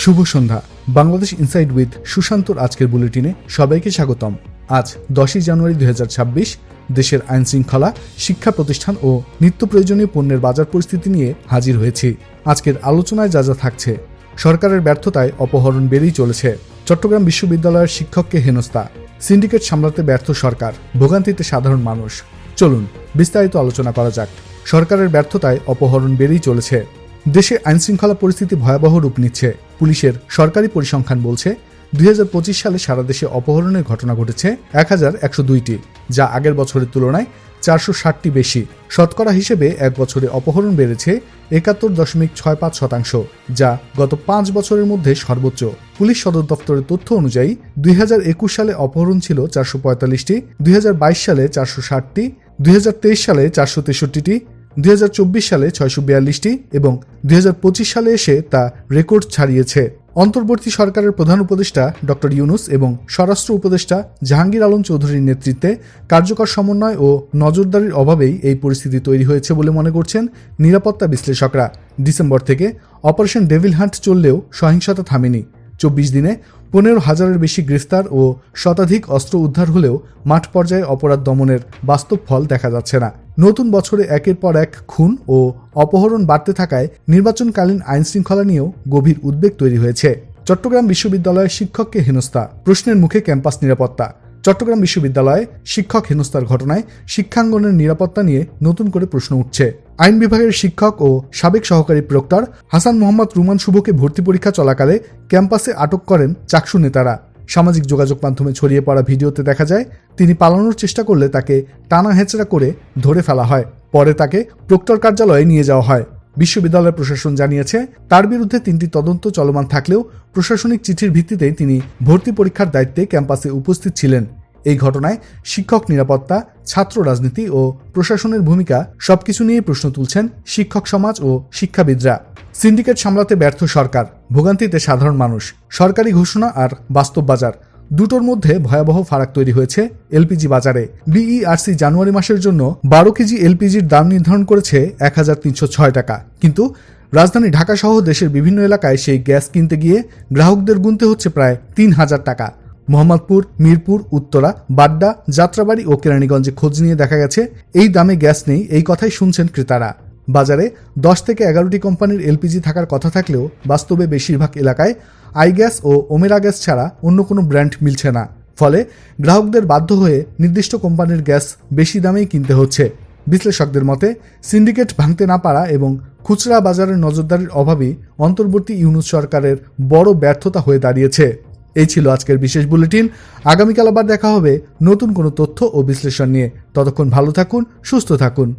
শুভ সন্ধ্যা। Bangladesh inside with সুশান্তর আজকের বুলেটিনে সবাইকে স্বাগতম। আজ 10 জানুয়ারি 2026। দেশের আইন শৃঙ্খলা, শিক্ষা প্রতিষ্ঠান ও নিত্য প্রয়োজনীয় পণ্যের বাজার পরিস্থিতি নিয়ে হাজির হয়েছি। আজকের আলোচনায় যা যা থাকছে: সরকারের ব্যর্থতায় অপহরণ বেড়েই চলেছে, চট্টগ্রাম বিশ্ববিদ্যালয়ের শিক্ষককে হেনস্থা, সিন্ডিকেট সামলাতে ব্যর্থ সরকার, ভোগান্তিতে সাধারণ মানুষ। চলুন বিস্তারিত আলোচনা করা যাক। সরকারের ব্যর্থতায় অপহরণ বেড়েই চলেছে। দেশে আইনশৃঙ্খলা পরিস্থিতি ভয়াবহ রূপ নিচ্ছে। পুলিশের সরকারি পরিসংখ্যান বলছে 2025 সালে সারা দেশে অপহরণের ঘটনা ঘটেছে 1102টি, যা আগের বছরের তুলনায় 460টি বেশি। শতকরা হিসেবে এক বছরে অপহরণ বেড়েছে 71.65%, যা গত 5 বছরের মধ্যে সর্বোচ্চ। পুলিশ সদর দপ্তরের তথ্য অনুযায়ী 2021 সালে অপহরণ ছিল 445টি, 2022 সালে 460টি, 2023 সালে 463টি, 2024 সালে 642টি এবং 2025 সালে এসে তা রেকর্ড ছাড়িয়েছে। অন্তর্বর্তী সরকারের প্রধান উপদেষ্টা ডক্টর ইউনুস এবং স্বরাষ্ট্র উপদেষ্টা জাহাঙ্গীর আলম চৌধুরীর নেতৃত্বে কার্যকর সমন্বয় ও নজরদারির অভাবেই এই পরিস্থিতি তৈরি হয়েছে বলে মনে করছেন নিরাপত্তা বিশ্লেষকরা। ডিসেম্বর থেকে অপারেশন ডেভিল হান্ট চললেও সহিংসতা থামেনি। 24 দিনে 15,000-এর বেশি গ্রেফতার ও শতাধিক অস্ত্র উদ্ধার হলেও মাঠ পর্যায়ে অপরাধ দমনের বাস্তব ফল দেখা যাচ্ছে না। নতুন বছরে একের পর এক খুন ও অপহরণ বাড়তে থাকায় নির্বাচনকালীন আইন শৃঙ্খলা নিয়েও গভীর উদ্বেগ তৈরি হয়েছে। চট্টগ্রাম বিশ্ববিদ্যালয়ের শিক্ষককে হেনস্থা, প্রশ্নের মুখে ক্যাম্পাস নিরাপত্তা। চট্টগ্রাম বিশ্ববিদ্যালয়ে শিক্ষক হেনস্থার ঘটনায় শিক্ষাঙ্গনের নিরাপত্তা নিয়ে নতুন করে প্রশ্ন উঠছে। আইন বিভাগের শিক্ষক ও সাবেক সহকারী প্রক্টর হাসান মোহাম্মদ রুমান শুভকে ভর্তি পরীক্ষা চলাকালে ক্যাম্পাসে আটক করেন চাকসু নেতারা। সামাজিক যোগাযোগ মাধ্যমে ছড়িয়ে পড়া ভিডিওতে দেখা যায় তিনি পালানোর চেষ্টা করলে তাকে টানা হেঁচড়া করে ধরে ফেলা হয়। পরে তাকে প্রক্টর কার্যালয়ে নিয়ে যাওয়া হয়। বিশ্ববিদ্যালয় প্রশাসন জানিয়েছে তার বিরুদ্ধে 3টি তদন্ত চলমান থাকলেও প্রশাসনিক চিঠির ভিত্তিতে তিনি ভর্তি পরীক্ষার দায়িত্বে ক্যাম্পাসে উপস্থিত ছিলেন। এই ঘটনায় শিক্ষক নিরাপত্তা, ছাত্র রাজনীতি ও প্রশাসনের ভূমিকা সবকিছু নিয়ে প্রশ্ন তুলছেন শিক্ষক সমাজ ও শিক্ষাবিদরা। সিন্ডিকেট সামলাতে ব্যর্থ সরকার, ভোগান্তিতে সাধারণ মানুষ। সরকারি ঘোষণা আর বাস্তব বাজার দুটোর মধ্যে ভয়াবহ ফারাক তৈরি হয়েছে এলপিজি বাজারে। বিইআরসি জানুয়ারি মাসের জন্য 12 কেজি এলপিজির দাম নির্ধারণ করেছে 1306 টাকা, কিন্তু রাজধানী ঢাকা সহ দেশের বিভিন্ন এলাকায় সেই গ্যাস কিনতে গিয়ে গ্রাহকদের গুনতে হচ্ছে প্রায় 3000 টাকা। মোহাম্মদপুর, মিরপুর, উত্তরা, বাড্ডা, যাত্রাবাড়ি ও কেরানীগঞ্জে খোঁজ নিয়ে দেখা গেছে এই দামে গ্যাস নেই। এই কথাই শুনছেন ক্রেতারা। বাজারে 10 থেকে 11টি কোম্পানির এলপিজি থাকার কথা থাকলেও বাস্তবে বেশিরভাগ এলাকায় আই গ্যাস ও ওমেরা গ্যাস ছাড়া অন্য কোনো ব্র্যান্ড মিলছে না। ফলে গ্রাহকদের বাধ্য হয়ে নির্দিষ্ট কোম্পানির গ্যাস বেশি দামেই কিনতে হচ্ছে। বিশ্লেষকদের মতে সিন্ডিকেট ভাঙতে না পারা এবং খুচরা বাজারের নজরদারির অভাবই অন্তর্বর্তী ইউনুস সরকারের বড় ব্যর্থতা হয়ে দাঁড়িয়েছে। এই ছিল আজকের বিশেষ বুলেটিন। আগামীকাল আবার দেখা হবে নতুন কোনো তথ্য ও বিশ্লেষণ নিয়ে। ততক্ষণ ভালো থাকুন, সুস্থ থাকুন।